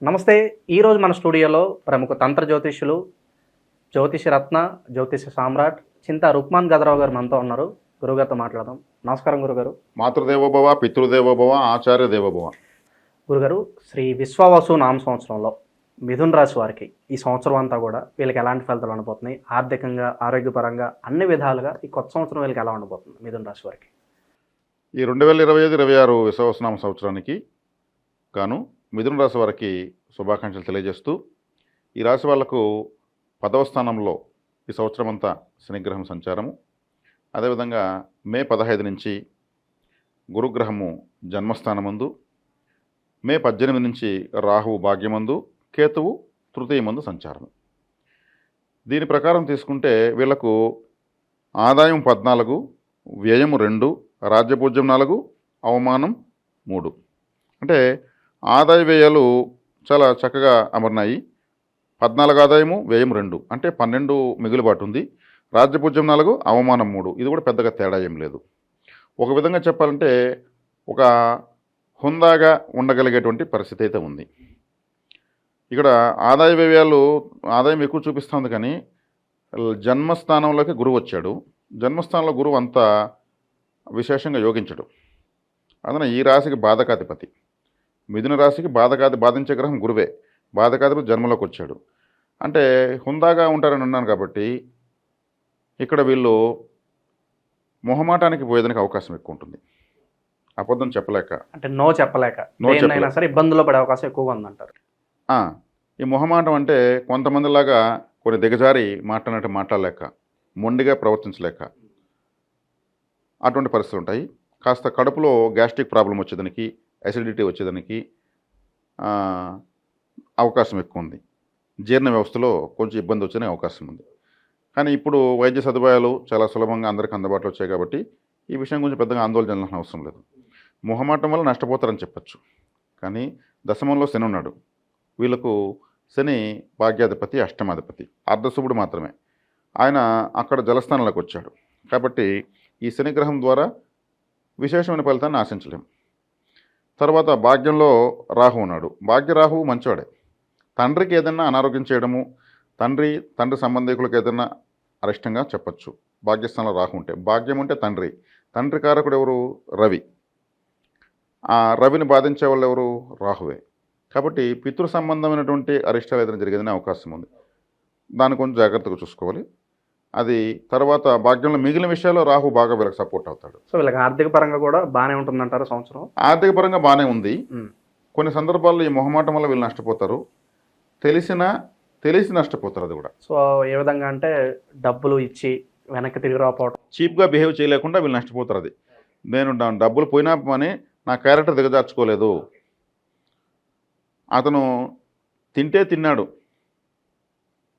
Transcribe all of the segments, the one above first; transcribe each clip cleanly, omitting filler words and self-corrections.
నమస్తే. ఈరోజు మన స్టూడియోలో ప్రముఖ తంత్ర జ్యోతిష్యులు, జ్యోతిష రత్న, జ్యోతిష సామ్రాట్ చింతా రుక్మాన్ గదరావు గారు మనతో ఉన్నారు. గురుగారితో మాట్లాడదాం. నమస్కారం గురుగారు. మాతృదేవోభవ, పితృదేవోభవ, ఆచార్య దేవోభవ. గురుగారు, శ్రీ విశ్వావసు నామ సంవత్సరంలో మిథున రాశి వారికి ఈ సంవత్సరం అంతా కూడా వీళ్ళకి ఎలాంటి ఫలితాలు ఉండబోతున్నాయి? ఆర్థికంగా, ఆరోగ్యపరంగా అన్ని విధాలుగా ఈ కొత్త సంవత్సరం వీళ్ళకి ఎలా ఉండబోతుంది మిథున రాశి వారికి? ఈ 2025-26 విశ్వావసునామ సంవత్సరానికి గాను మిథున రాశి వారికి శుభాకాంక్షలు తెలియజేస్తూ, ఈ రాశి వాళ్లకు 10వ స్థానంలో ఈ సంవత్సరం అంతా శనిగ్రహం సంచారము, అదేవిధంగా మే 15 నుంచి గురుగ్రహము జన్మస్థానమందు, మే 18 నుంచి రాహువు భాగ్యమందు, కేతువు తృతీయమందు సంచారము. దీని ప్రకారం తీసుకుంటే వీళ్లకు ఆదాయం 14, వ్యయం 2, రాజ్యపూజ్యం 4, అవమానం 3. అంటే ఆదాయ వ్యయాలు చాలా చక్కగా అమర్నాయి. 14 ఆదాయము, వ్యయం 2 అంటే 12 మిగులుబాటు ఉంది. రాజ్యపూజ్యం 4, అవమానం 3. ఇది కూడా పెద్దగా తేడా ఏం లేదు. ఒక విధంగా చెప్పాలంటే ఒక హుందాగా ఉండగలిగేటువంటి పరిస్థితి అయితే ఉంది. ఇక్కడ ఆదాయ వ్యయాలు ఆదాయం ఎక్కువ చూపిస్తుంది, కానీ జన్మస్థానంలోకి గురువు వచ్చాడు. జన్మస్థానంలో గురువు అంతా విశేషంగా యోగించడు. అందున ఈ రాశికి బాధకాధిపతి, మిథున రాశికి బాధించే గ్రహం గురువే. బాధకాధిపతి జన్మలోకి వచ్చాడు అంటే హుందాగా ఉంటారని అన్నాను. కాబట్టి ఇక్కడ వీళ్ళు మొహమాటానికి పోయేదానికి అవకాశం ఎక్కువ ఉంటుంది. అబద్ధం చెప్పలేక, అంటే నో చెప్పలేక సరే ఇబ్బందుల్లో పడే అవకాశం ఎక్కువగా ఉందంటారు. ఈ మొహమాటం అంటే కొంతమందిలాగా కొన్ని దిగజారి మాట్లాడినట్టు మాట్లాడలేక, మొండిగా ప్రవర్తించలేక అటువంటి పరిస్థితులు ఉంటాయి. కాస్త కడుపులో గ్యాస్ట్రిక్ ప్రాబ్లం వచ్చేదానికి, అసిడిటీ వచ్చేదానికి అవకాశం ఎక్కువ ఉంది. జీర్ణ వ్యవస్థలో కొంచెం ఇబ్బంది వచ్చే అవకాశం ఉంది. కానీ ఇప్పుడు వైద్య సదుపాయాలు చాలా సులభంగా అందరికీ అందుబాటులో వచ్చాయి కాబట్టి ఈ విషయం గురించి పెద్దగా ఆందోళన చెందాల్సిన అవసరం లేదు. మొహమాటం వల్ల నష్టపోతారని చెప్పచ్చు. కానీ దశమంలో శని ఉన్నాడు. వీళ్ళకు శని భాగ్యాధిపతి, అష్టమాధిపతి, అర్ధశుభుడు మాత్రమే. ఆయన అక్కడ జలస్థానంలోకి వచ్చాడు. కాబట్టి ఈ శనిగ్రహం ద్వారా విశేషమైన ఫలితాన్ని ఆశించలేం. తర్వాత భాగ్యంలో రాహు ఉన్నాడు. భాగ్యరాహువు మంచివాడే. తండ్రికి ఏదైనా అనారోగ్యం చేయడము, తండ్రి సంబంధికులకు ఏదైనా అరిష్టంగా చెప్పచ్చు. భాగ్యస్థానంలో రాహు ఉంటే, భాగ్యం ఉంటే తండ్రి కారకుడు ఎవరు? రవి. ఆ రవిని బాధించే వాళ్ళు ఎవరు? రాహువే. కాబట్టి పితృ సంబంధమైనటువంటి అరిష్టాలు ఏదైనా జరిగేదనే అవకాశం ఉంది. దాన్ని కొంచెం జాగ్రత్తగా చూసుకోవాలి. అది తర్వాత భాగ్యంలో మిగిలిన విషయాల్లో రాహు బాగా వీళ్ళకి సపోర్ట్ అవుతాడు. సో వీళ్ళకి ఆర్థిక పరంగా కూడా బాగానే ఉంటుందంటారు సంవత్సరం? ఆర్థిక పరంగా బాగానే ఉంది. కొన్ని సందర్భాల్లో ఈ మొహమాటం వల్ల వీళ్ళు నష్టపోతారు, తెలిసి నష్టపోతారు. అది కూడా సో ఏ విధంగా అంటే డబ్బులు ఇచ్చి వెనక్కి తిరిగి రాకపోవడం, చీప్గా బిహేవ్ చేయలేకుండా వీళ్ళు నష్టపోతారు. అది నేను డబ్బులు పోయినా అని నా క్యారెక్టర్ దిగజార్చుకోలేదు, అతను తిన్నాడు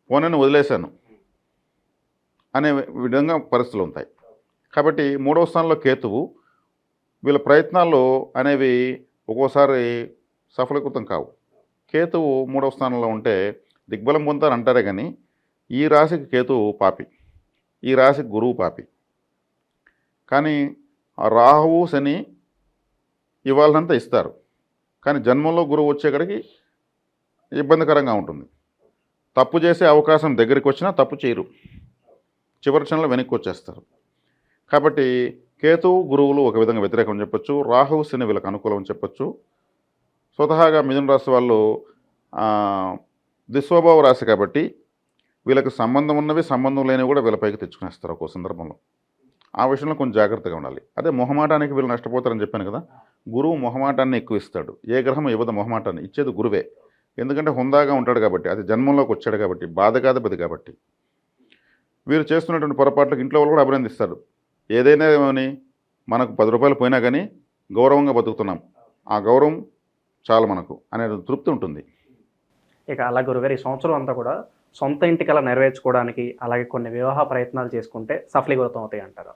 పోనని వదిలేశాను అనే విధంగా పరిస్థితులు ఉంటాయి. కాబట్టి 3వ స్థానంలో కేతువు. వీళ్ళ ప్రయత్నాలు అనేవి ఒక్కోసారి సఫలీకృతం కావు. కేతువు 3వ స్థానంలో ఉంటే దిగ్బలం పొందుతారు అంటారే, కానీ ఈ రాశికి కేతువు పాపి, ఈ రాశికి గురువు పాపి. కానీ రాహువు శని ఇవ్వాలంతా ఇస్తారు, కానీ జన్మంలో గురువు వచ్చేక్కడికి ఇబ్బందికరంగా ఉంటుంది. తప్పు చేసే అవకాశం దగ్గరికి వచ్చినా తప్పు చేయరు, చివరి క్షణంలో వెనక్కి వచ్చేస్తారు. కాబట్టి కేతువు గురువులు ఒక విధంగా వ్యతిరేకం చెప్పచ్చు, రాహువు శని వీళ్ళకి అనుకూలం చెప్పచ్చు. స్వతహాగా మిథున రాశి వాళ్ళు దిస్వభావ రాశి కాబట్టి వీళ్ళకి సంబంధం ఉన్నవి, సంబంధం లేనివి కూడా వీళ్ళపైకి తెచ్చుకునేస్తారు ఒక్కో సందర్భంలో. ఆ విషయంలో కొంచెం జాగ్రత్తగా ఉండాలి. అదే మొహమాటానికి వీళ్ళు నష్టపోతారని చెప్పాను కదా. గురువు మొహమాటాన్ని ఎక్కువ ఇస్తాడు. ఏ గ్రహం ఇవ్వదు మొహమాటాన్ని, ఇచ్చేది గురువే. ఎందుకంటే హుందాగా ఉంటాడు కాబట్టి, అది జన్మంలోకి వచ్చాడు కాబట్టి, బాధకాధిపతి కాబట్టి. వీరు చేస్తున్నటువంటి పొరపాట్లకు ఇంట్లో వాళ్ళు కూడా అభినందిస్తారు. ఏదైనా ఏమని మనకు 10 రూపాయలు పోయినా కానీ గౌరవంగా బతుకుతున్నాం, ఆ గౌరవం చాలు మనకు అనే తృప్తి ఉంటుంది. ఇక అలా గురుగారు ఈ సంవత్సరం అంతా కూడా సొంత ఇంటికలా నెరవేర్చుకోవడానికి, అలాగే కొన్ని వివాహ ప్రయత్నాలు చేసుకుంటే సఫలీకృతం అవుతాయి అంటారు?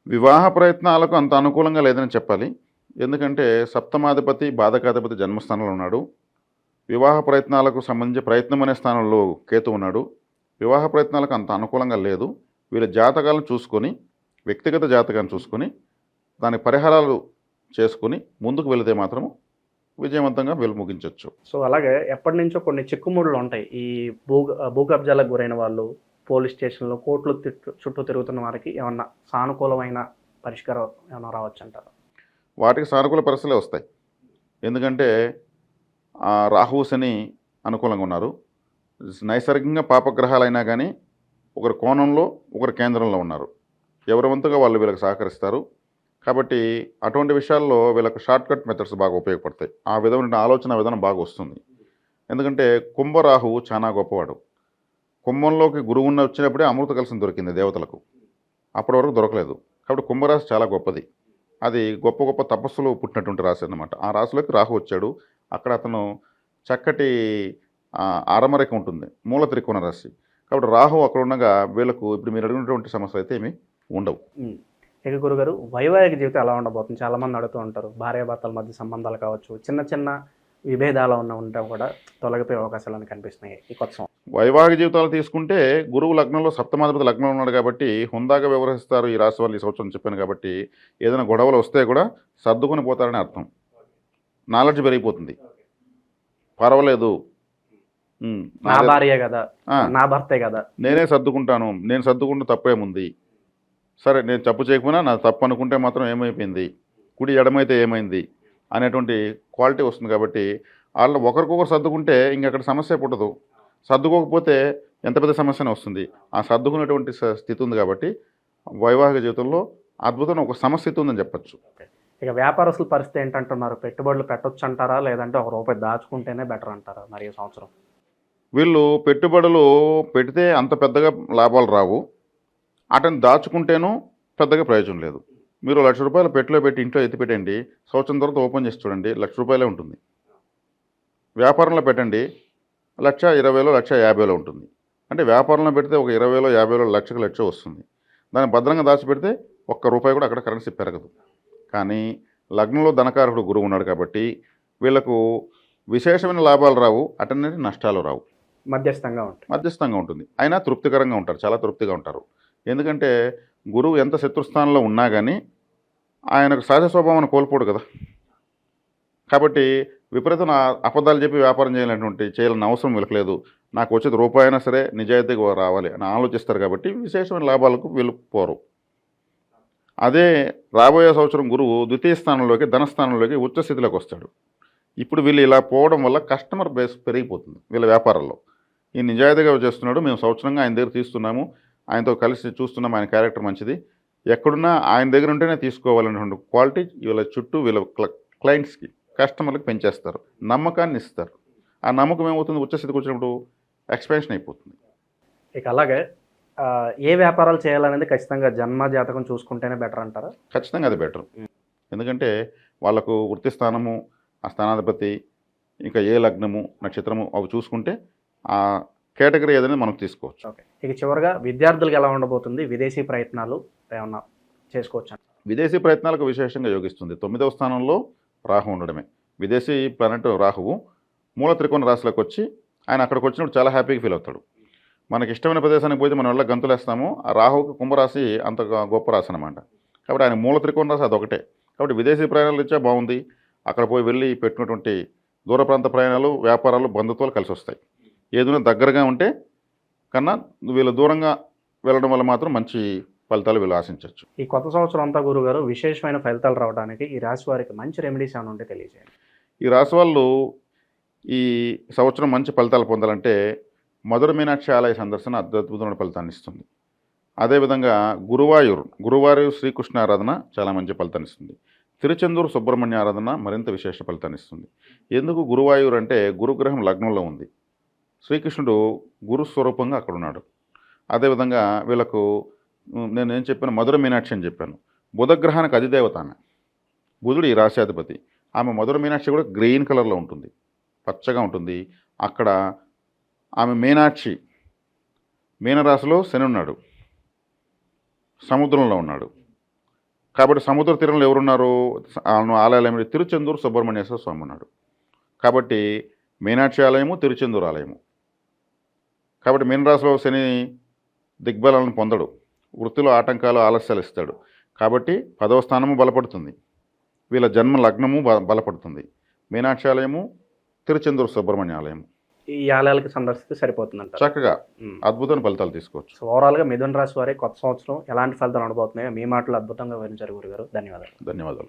వివాహ ప్రయత్నాలకు అంత అనుకూలంగా లేదని చెప్పాలి. ఎందుకంటే సప్తమాధిపతి, బాధకాధిపతి జన్మస్థానంలో ఉన్నాడు. వివాహ ప్రయత్నాలకు సంబంధించి ప్రయత్నం అనే స్థానంలో కేతు ఉన్నాడు. వివాహ ప్రయత్నాలకు అంత అనుకూలంగా లేదు. వీళ్ళ జాతకాలను చూసుకొని, వ్యక్తిగత జాతకాన్ని చూసుకొని దాని పరిహారాలు చేసుకుని ముందుకు వెళితే మాత్రము విజయవంతంగా వీళ్ళు ముగించవచ్చు. సో అలాగే ఎప్పటి నుంచో కొన్ని చిక్కుముడులు ఉంటాయి. ఈ భూ భూ కబ్జాలకు గురైన వాళ్ళు పోలీస్ స్టేషన్‌లో కోర్టులు చుట్టూ తిరుగుతున్న వారికి ఏమన్నా సానుకూలమైన పరిష్కారం ఏమన్నా రావచ్చంటారా? వాటికి సానుకూల పరిస్థితులే వస్తాయి. ఎందుకంటే రాహు, శని అనుకూలంగా ఉన్నారు. నైసర్గికంగా పాపగ్రహాలైనా కానీ ఒకరి కోణంలో ఒకరి కేంద్రంలో ఉన్నారు. ఎవరి వంతుగా వాళ్ళు వీళ్ళకి సహకరిస్తారు. కాబట్టి అటువంటి విషయాల్లో వీళ్ళకి షార్ట్ కట్ మెథడ్స్ బాగా ఉపయోగపడతాయి. ఆ విధమైన ఆలోచన విధానం బాగా వస్తుంది. ఎందుకంటే కుంభరాహు చాలా గొప్పవాడు. కుంభంలోకి గురువు వచ్చినప్పుడే అమృత కలశం దొరికింది దేవతలకు. అప్పటి వరకు దొరకలేదు. కాబట్టి కుంభరాశి చాలా గొప్పది. అది గొప్ప గొప్ప తపస్సులు పుట్టినటువంటి రాశి అన్నమాట. ఆ రాశిలోకి రాహు వచ్చాడు. అక్కడ అతను చక్కటి ఆరమరిక ఉంటుంది, మూల త్రికోణ రాశి. కాబట్టి రాహు అక్కడ ఉండగా వీళ్ళకు ఇప్పుడు మీరు అడిగినటువంటి సమస్యలు అయితే ఏమీ ఉండవు. ఇక గురుగారు, వైవాహిక జీవితం ఎలా ఉండబోతుంది? చాలామంది అడుగుతూ ఉంటారు. భార్యాభర్తల మధ్య సంబంధాలు కావచ్చు, చిన్న చిన్న విభేదాలు ఉంటే కూడా తొలగిపోయే అవకాశాలు కనిపిస్తున్నాయి ఈ కొత్త సంవత్సరం. వైవాహిక జీవితాలు తీసుకుంటే గురువు లగ్నంలో సప్తమాధిపతి లగ్నంలో ఉన్నాడు కాబట్టి హుందాగా వ్యవహరిస్తారు ఈ రాశి వాళ్ళు ఈ సంవత్సరం చెప్పాను. కాబట్టి ఏదైనా గొడవలు వస్తే కూడా సర్దుకొని పోతారని అర్థం. నాలెడ్జ్ పెరిగిపోతుంది. పర్వాలేదు, నా భార్య కదా, నా భర్తే కదా, నేనే సర్దుకుంటాను, నేను సర్దుకుంటూ తప్పేముంది, సరే నేను తప్పు చేయకపోయినా నా తప్పు అనుకుంటే మాత్రం ఏమైపోయింది, కుడి ఎడమైతే ఏమైంది అనేటువంటి క్వాలిటీ వస్తుంది. కాబట్టి వాళ్ళు ఒకరికొకరు సర్దుకుంటే ఇంకక్కడ సమస్య పుట్టదు. సర్దుకోకపోతే ఎంత పెద్ద సమస్యనే వస్తుంది. ఆ సర్దుకునేటువంటి స్థితి ఉంది. కాబట్టి వైవాహిక జీవితంలో అద్భుతమైన ఒక సమస్థితి ఉందని చెప్పచ్చు. ఇక వ్యాపారస్తుల పరిస్థితి ఏంటంటున్నారు? పెట్టుబడులు పెట్టొచ్చు అంటారా, లేదంటే ₹1 దాచుకుంటేనే బెటర్ అంటారా మరి ఈ సంవత్సరం? వీళ్ళు పెట్టుబడులు పెడితే అంత పెద్దగా లాభాలు రావు. అటని దాచుకుంటేనూ పెద్దగా ప్రయోజనం లేదు. మీరు ₹1,00,000 పెట్టులో పెట్టి ఇంట్లో ఎత్తి పెట్టండి, సంవత్సరం తర్వాత ఓపెన్ చేసి చూడండి, ₹1,00,000 ఉంటుంది. వ్యాపారంలో పెట్టండి, ₹1,20,000 1,50,000 ఉంటుంది. అంటే వ్యాపారంలో పెడితే ఒక 20,000 50,000 లక్షకు లక్ష వస్తుంది. దాన్ని భద్రంగా దాచిపెడితే ₹1 కూడా అక్కడ కరెన్సీ పెరగదు. కానీ లగ్నంలో ధనకారకుడు గురువు ఉన్నాడు కాబట్టి వీళ్ళకు విశేషమైన లాభాలు రావు, అటన్నీ నష్టాలు రావు. మధ్యస్థంగా ఉంటుంది. అయినా తృప్తికరంగా ఉంటారు, చాలా తృప్తిగా ఉంటారు. ఎందుకంటే గురువు ఎంత శత్రుస్థానంలో ఉన్నా కానీ ఆయనకు సహజ స్వభావాన్ని కోల్పోడు కదా. కాబట్టి విపరీతం అబద్ధాలు చెప్పి వ్యాపారం చేయాలన్న అవసరం వీళ్ళకి లేదు. నాకు వచ్చేది రూపాయి అయినా సరే నిజాయితీగా రావాలి అని ఆలోచిస్తారు. కాబట్టి విశేషమైన లాభాలకు వీళ్ళు పోరు. అదే రాబోయే సంవత్సరం గురువు ద్వితీయ స్థానంలోకి ధనస్థానంలోకి ఉచ్చ స్థితిలోకి వస్తాడు. ఇప్పుడు వీళ్ళు ఇలా పోవడం వల్ల కస్టమర్ బేస్ పెరిగిపోతుంది వీళ్ళ వ్యాపారాల్లో. ఈ నిజాయితీగా చేస్తున్నాడు, మేము సంవత్సరంగా ఆయన దగ్గర తీస్తున్నాము, ఆయనతో కలిసి చూస్తున్నాము, ఆయన క్యారెక్టర్ మంచిది, ఎక్కడున్నా ఆయన దగ్గర ఉంటేనే తీసుకోవాలనేటువంటి క్వాలిటీ వీళ్ళ చుట్టూ వీళ్ళ క్లయింట్స్కి కస్టమర్లకు పెంచేస్తారు, నమ్మకాన్ని ఇస్తారు. ఆ నమ్మకం ఏమవుతుంది, ఉచ్చస్థితికి వచ్చినప్పుడు ఎక్స్పాన్షన్ అయిపోతుంది. ఇక అలాగే ఏ వ్యాపారాలు చేయాలనేది ఖచ్చితంగా జన్మ జాతకం చూసుకుంటేనే బెటర్ అంటారా? ఖచ్చితంగా అది బెటర్. ఎందుకంటే వాళ్ళకు వృత్తి స్థానము, ఆ స్థానాధిపతి, ఇంకా ఏ లగ్నము నక్షత్రము అవి చూసుకుంటే ఆ కేటగిరీ ఏదైనా మనం తీసుకోవచ్చు. ఓకే. ఇక చివరిగా విద్యార్థులకు ఎలా ఉండబోతుంది? విదేశీ ప్రయత్నాలు ఏమన్నా చేసుకోవచ్చు? విదేశీ ప్రయత్నాలకు విశేషంగా యోగిస్తుంది. 9వ స్థానంలో రాహు ఉండడమే. విదేశీ ప్లానెట్ రాహువు మూల త్రికోణ రాశిలోకి వచ్చి ఆయన అక్కడికి వచ్చినప్పుడు చాలా హ్యాపీగా ఫీల్ అవుతాడు. మనకి ఇష్టమైన ప్రదేశానికి పోతే మనం వల్ల గంతులేస్తాము. ఆ రాహువుకి కుంభరాశి అంత గొప్ప రాశి అనమాట. కాబట్టి ఆయన మూల త్రికోణ రాశి అదొకటే. కాబట్టి విదేశీ ప్రయాణాలు ఇచ్చా బాగుంది. అక్కడ పోయి వెళ్ళి పెట్టినటువంటి దూర ప్రాంత ప్రయాణాలు, వ్యాపారాలు, బంధుత్వాలు కలిసి వస్తాయి. ఏదైనా దగ్గరగా ఉంటే కన్నా వీళ్ళు దూరంగా వెళ్ళడం వల్ల మాత్రం మంచి ఫలితాలు వీళ్ళు ఆశించవచ్చు. ఈ కొత్త సంవత్సరం అంతా గురుగారు విశేషమైన ఫలితాలు రావడానికి ఈ రాశి వారికి మంచి రెమెడీస్ ఏమైనా ఉంటే తెలియజేయండి. ఈ రాశి వాళ్ళు ఈ సంవత్సరం మంచి ఫలితాలు పొందాలంటే మధుర మీనాక్షి ఆలయ సందర్శన అద్భుతమైన ఫలితాన్ని ఇస్తుంది. అదేవిధంగా గురువాయూరు శ్రీకృష్ణ ఆరాధన చాలా మంచి ఫలితాన్ని ఇస్తుంది. తిరుచెందూరు సుబ్రహ్మణ్య ఆరాధన మరింత విశేష ఫలితాన్ని ఇస్తుంది. ఎందుకు గురువాయూరు అంటే గురుగ్రహం లగ్నంలో ఉంది, శ్రీకృష్ణుడు గురు స్వరూపంగా అక్కడ ఉన్నాడు. అదేవిధంగా వీళ్ళకు నేను ఏం చెప్పాను, మధుర మీనాక్షి అని చెప్పాను. బుధగ్రహానికి అధిదేవత ఆమె, బుధుడు ఈ రాశ్యాధిపతి. ఆమె మధుర మీనాక్షి కూడా గ్రీన్ కలర్లో ఉంటుంది, పచ్చగా ఉంటుంది. అక్కడ ఆమె మీనాక్షి మీనరాశిలో శని ఉన్నాడు, సముద్రంలో ఉన్నాడు. కాబట్టి సముద్ర తీరంలో ఎవరున్నారు, ఆలయాలు ఏమిటి, తిరుచెందూరు సుబ్రహ్మణ్యేశ్వర స్వామి ఉన్నాడు. కాబట్టి మీనాక్షి ఆలయము, తిరుచెందూరు ఆలయము. కాబట్టి మీనరాశిలో శని దిగ్బలాలను పొందడు, వృత్తిలో ఆటంకాలు, ఆలస్యాలు ఇస్తాడు. కాబట్టి 10వ స్థానము బలపడుతుంది, వీళ్ళ జన్మ లగ్నము బలపడుతుంది. మీనాక్షి ఆలయము, తిరుచెందూరు సుబ్రహ్మణ్య ఆలయం. ఈ ఆలయాలకి సందర్శిస్తే సరిపోతుందంట. చక్కగా అద్భుతమైన ఫలితాలు తీసుకోవచ్చు. సో ఓవరాల్గా మిథున రాశి వారి కొత్త సంవత్సరం ఎలాంటి ఫలితాలు ఉండబోతున్నాయో మీ మాటలు అద్భుతంగా వివరించారు గురుగారు. ధన్యవాదాలు. ధన్యవాదాలు.